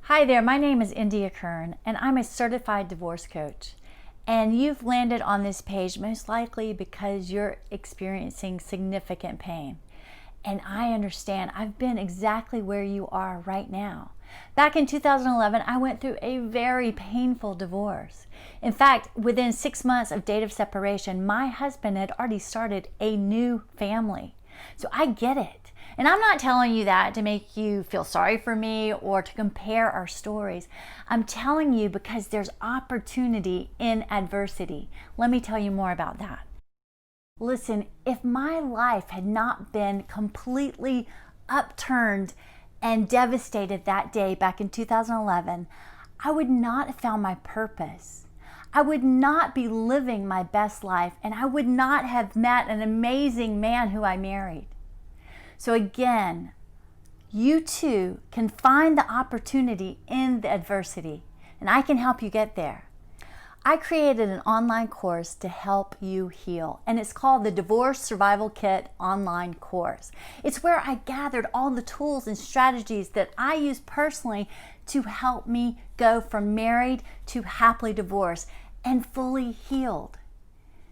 Hi there, my name is India Kern, and I'm a certified divorce coach. And you've landed on this page most likely because you're experiencing significant pain. And I understand, I've been exactly where you are right now. Back in 2011, I went through a very painful divorce. In fact, within 6 months of date of separation, my husband had already started a new family. So I get it. And I'm not telling you that to make you feel sorry for me or to compare our stories. I'm telling you because there's opportunity in adversity. Let me tell you more about that. Listen, if my life had not been completely upturned and devastated that day back in 2011, I would not have found my purpose. I would not be living my best life, and I would not have met an amazing man who I married. So again, you too can find the opportunity in the adversity, and I can help you get there. I created an online course to help you heal, and it's called the Divorce Survival Kit online course. It's where I gathered all the tools and strategies that I use personally to help me go from married to happily divorced and fully healed.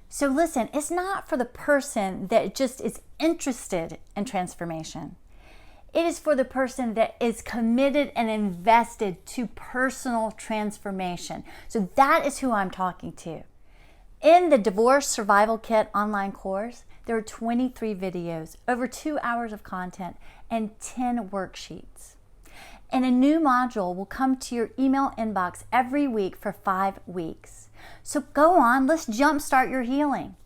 So listen, it's not for the person that just is interested in transformation. It is for the person that is committed and invested to personal transformation. So that is who I'm talking to. In the Divorce Survival Kit online course, there are 23 videos, over 2 hours of content, and 10 worksheets. And a new module will come to your email inbox every week for 5 weeks. So go on, let's jumpstart your healing.